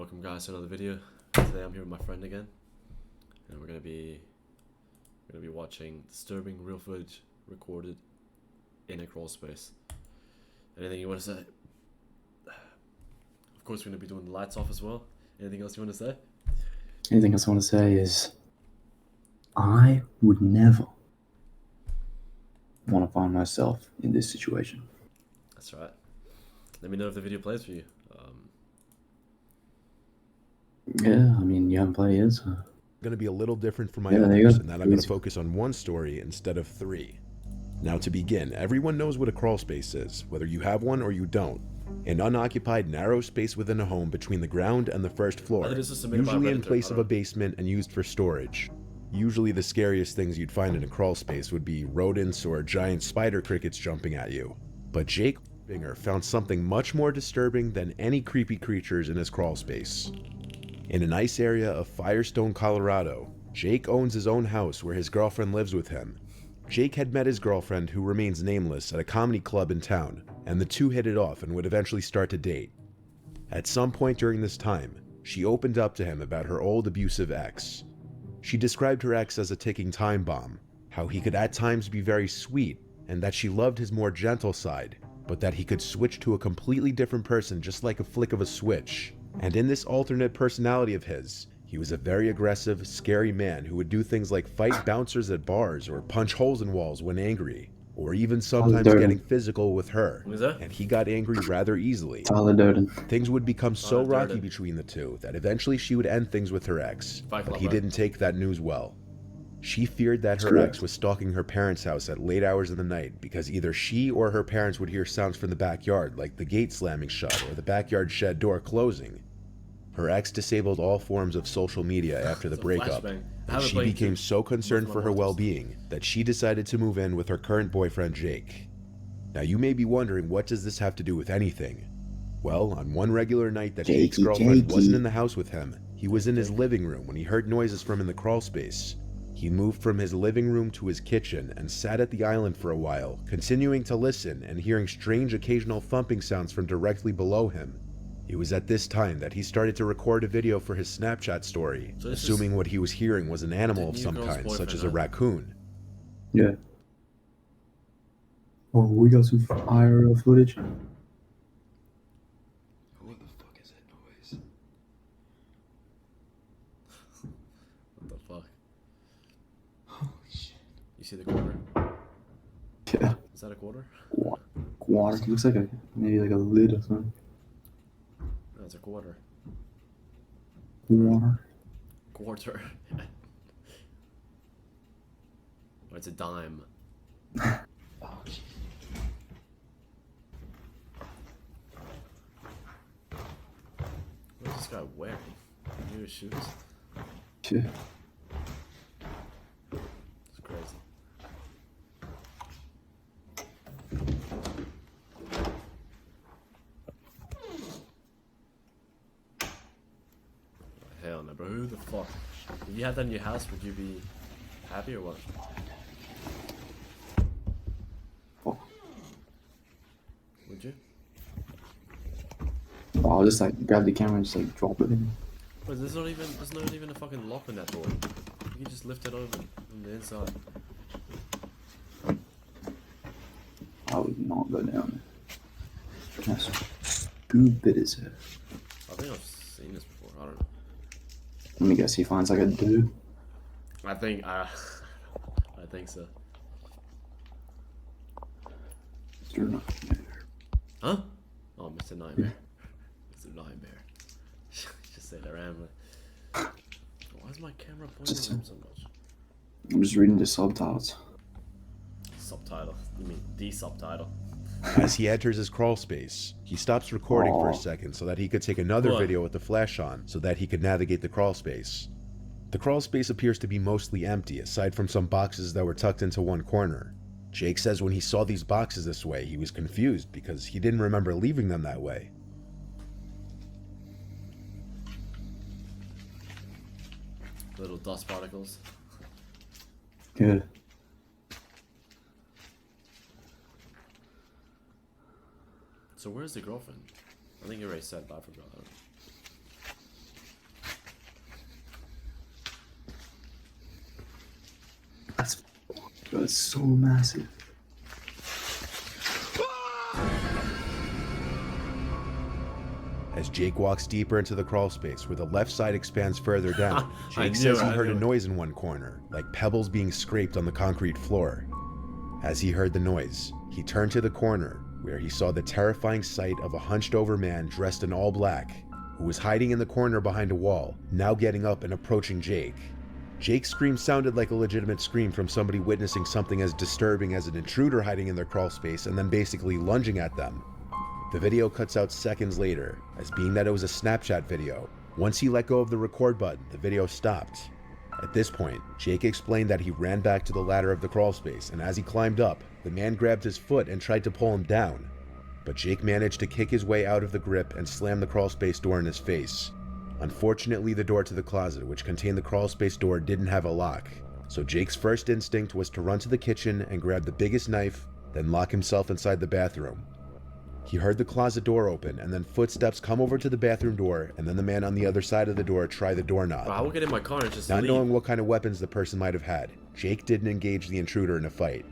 welcome guys to another video. Today I'm here with my friend again, and we're gonna be watching disturbing real footage recorded in a crawl space. Anything you want to say? Of course, we're gonna be doing the lights off as well. Anything else you want to say? Anything else I want to say is I would never want to find myself in this situation. That's right. Let me know if the video plays for you. Yeah, I mean, you haven't played yet, so... Going to be a little different from my Yeah, there you others, go. and that I'm going to focus on one story instead of three. Now to begin, everyone knows what a crawl space is, whether you have one or you don't. An unoccupied narrow space within a home between the ground and the first floor, usually in place of a basement and used for storage. Usually the scariest things you'd find in a crawl space would be rodents or giant spider crickets jumping at you. But Jake Binger found something much more disturbing than any creepy creatures in his crawl space. In a nice area of Firestone, Colorado, Jake owns his own house where his girlfriend lives with him. Jake had met his girlfriend, who remains nameless, at a comedy club in town, and the two hit it off and would eventually start to date. At some point during this time, she opened up to him about her old abusive ex. She described her ex as a ticking time bomb, how he could at times be very sweet, and that she loved his more gentle side, but that he could switch to a completely different person just like a flick of a switch. And in this alternate personality of his, he was a very aggressive, scary man who would do things like fight bouncers at bars or punch holes in walls when angry, or even sometimes getting physical with her. And he got angry rather easily. Things would become so rocky between the two that eventually she would end things with her ex, but he didn't take that news well. She feared that her ex was stalking her parents' house at late hours of the night because either she or her parents would hear sounds from the backyard, like the gate slamming shut or the backyard shed door closing. Her ex disabled all forms of social media after the breakup, and she became so concerned for her well-being that she decided to move in with her current boyfriend, Jake. Now you may be wondering, what does this have to do with anything? Well, on one regular night that Jake's girlfriend wasn't in the house with him, he was in his living room when he heard noises from in the crawl space. He moved from his living room to his kitchen and sat at the island for a while, continuing to listen and hearing strange occasional thumping sounds from directly below him. It was at this time that he started to record a video for his Snapchat story, assuming what he was hearing was an animal of some kind, such as a raccoon. Yeah. Oh, we got some IRL footage. What the fuck is that noise? What the fuck? Holy shit. You see the quarter? Yeah. Is that a quarter? Water. Looks like maybe like a lid or something. No, it's a quarter. Water. Quarter. Or it's a dime. Oh, shit. What is this guy wearing? New shoes? Yeah. It's crazy. Hell no, bro. Who the fuck? If you had that in your house, would you be happy or what? Oh. Would you? I'll just like grab the camera and just like drop it in. But there's not even a fucking lock on that door. You can just lift it open from the inside. I would not go down there. That's stupid as hell. I think I've seen this before. I don't know. Let me guess, he finds like a dude. I think so. Huh? Oh, Mr. Nightmare. Mr. Nightmare. Just say that randomly. Why is my camera pointing at him so much? I'm just reading the subtitles. Subtitle. You mean the subtitle? As he enters his crawl space, he stops recording for a second so that he could take another video with the flash on so that he could navigate the crawl space. The crawl space appears to be mostly empty, aside from some boxes that were tucked into one corner. Jake says when he saw these boxes this way, he was confused because he didn't remember leaving them that way. Little dust particles. Good. So where's the girlfriend? I think you already said, but I forgot. Bro, it's so massive. As Jake walks deeper into the crawl space where the left side expands further down, I Jake knew says it, he I heard a knew it. noise in one corner, like pebbles being scraped on the concrete floor. As he heard the noise, he turned to the corner where he saw the terrifying sight of a hunched over man dressed in all black, who was hiding in the corner behind a wall, now getting up and approaching Jake. Jake's scream sounded like a legitimate scream from somebody witnessing something as disturbing as an intruder hiding in their crawl space and then basically lunging at them. The video cuts out seconds later, as being that it was a Snapchat video, once he let go of the record button, the video stopped. At this point, Jake explained that he ran back to the ladder of the crawl space, and as he climbed up, the man grabbed his foot and tried to pull him down. But Jake managed to kick his way out of the grip and slam the crawl space door in his face. Unfortunately, the door to the closet, which contained the crawl space door, didn't have a lock, so Jake's first instinct was to run to the kitchen and grab the biggest knife, then lock himself inside the bathroom. He heard the closet door open and then footsteps come over to the bathroom door, and then the man on the other side of the door try the doorknob. Bro, I will get in my car and just Not leave. knowing what kind of weapons the person might have had, Jake didn't engage the intruder in a fight.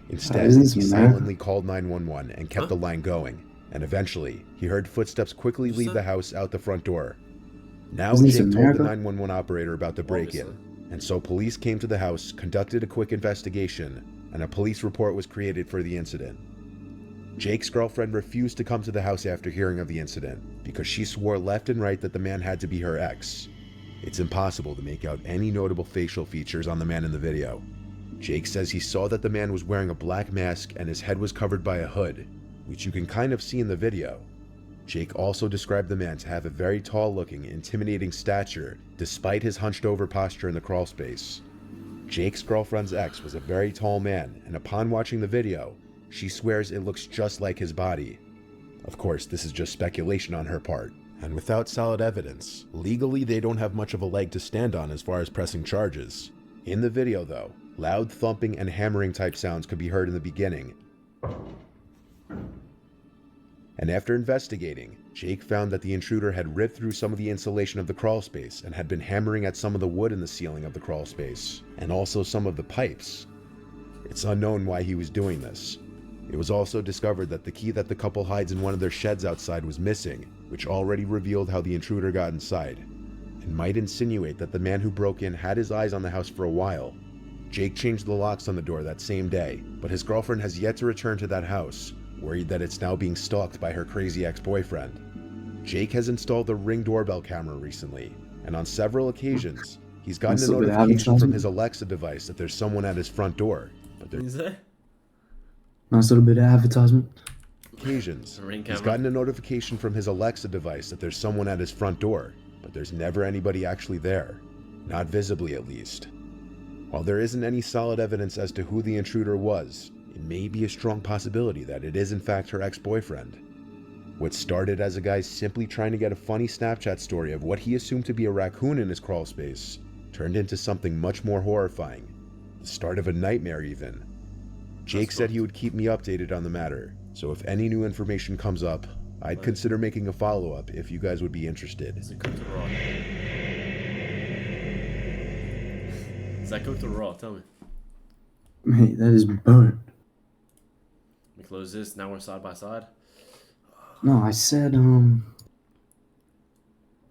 Instead, Isn't he this mad? silently called 911 and kept the line going, and eventually, he heard footsteps quickly leave the house out the front door. Now Isn't this Jake told the America? 911 operator about the break-in, Obviously. and so police came to the house, conducted a quick investigation, and a police report was created for the incident. Jake's girlfriend refused to come to the house after hearing of the incident because she swore left and right that the man had to be her ex. It's impossible to make out any notable facial features on the man in the video. Jake says he saw that the man was wearing a black mask and his head was covered by a hood, which you can kind of see in the video. Jake also described the man to have a very tall-looking, intimidating stature despite his hunched-over posture in the crawl space. Jake's girlfriend's ex was a very tall man, and upon watching the video, she swears it looks just like his body. Of course, this is just speculation on her part, and without solid evidence, legally they don't have much of a leg to stand on as far as pressing charges. In the video though, loud thumping and hammering type sounds could be heard in the beginning. And after investigating, Jake found that the intruder had ripped through some of the insulation of the crawl space and had been hammering at some of the wood in the ceiling of the crawl space, and also some of the pipes. It's unknown why he was doing this. It was also discovered that the key that the couple hides in one of their sheds outside was missing, which already revealed how the intruder got inside, and might insinuate that the man who broke in had his eyes on the house for a while. Jake changed the locks on the door that same day, but his girlfriend has yet to return to that house, worried that it's now being stalked by her crazy ex-boyfriend. Jake has installed a Ring doorbell camera recently, and on several occasions, he's gotten a That's a bit notification from advertising. his Alexa device that there's someone at his front door, but What did you say? Nice little bit of advertisement. occasions, Ring he's camera. gotten a notification from his Alexa device that there's someone at his front door, but there's never anybody actually there. Not visibly, at least. While there isn't any solid evidence as to who the intruder was, it may be a strong possibility that it is in fact her ex-boyfriend. What started as a guy simply trying to get a funny Snapchat story of what he assumed to be a raccoon in his crawl space turned into something much more horrifying. The start of a nightmare, even. Jake said he would keep me updated on the matter, so if any new information comes up, I'd consider making a follow-up if you guys would be interested. Is it cooked or raw? Is that cooked or raw? Tell me. Mate, that is burnt. Let me close this. Now we're side by side. No, I said,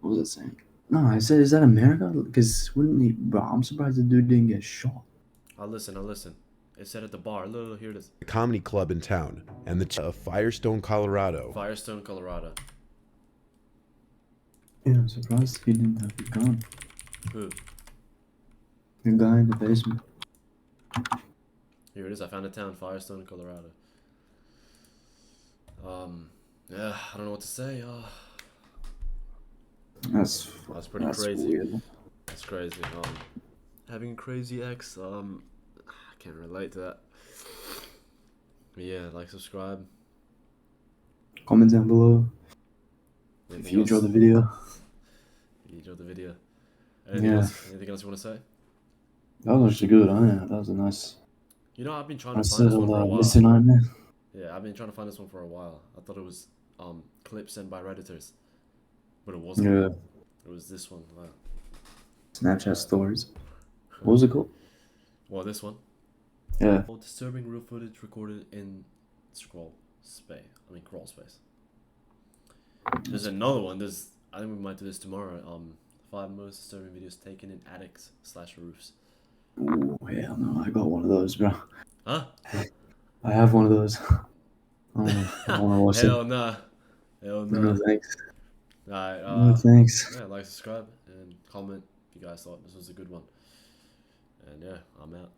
what was I saying? No, I said, is that America? Because wouldn't he, bro, I'm surprised the dude didn't get shot. I'll listen. It said at the bar. Look, here it is. A comedy club in town, and the of Firestone, Colorado. Firestone, Colorado. Yeah, I'm surprised he didn't have the gun. Who? The guy in the basement. Here it is. I found a town. Firestone, Colorado. Yeah, I don't know what to say. That's Pretty crazy. weird. That's crazy. Having a crazy ex. I can't relate to that. But yeah, like, subscribe. Comment down below if Anything you else? enjoyed the video. You enjoyed the video. Anything Yeah. else? Anything else you want to say? That was actually good, huh? Yeah, that was a nice, You know, I've been trying to nice find this one for a little while. missing nightmare. Yeah, I've been trying to find this one for a while. I thought it was clips sent by Redditors, but it wasn't. Yeah. It was this one. Wow. Snapchat stories. What was it called? Well, this one. Yeah. Well, disturbing real footage recorded in Crawlspace. There's another one. I think we might do this tomorrow. 5 most disturbing videos taken in attics/roofs. Ooh, hell no, I got one of those, bro. Huh? I have one of those. I don't know. I want to watch Hell it. nah. Hell No nah. thanks. Alright, No thanks. yeah, like, subscribe, and comment if you guys thought this was a good one. And yeah, I'm out.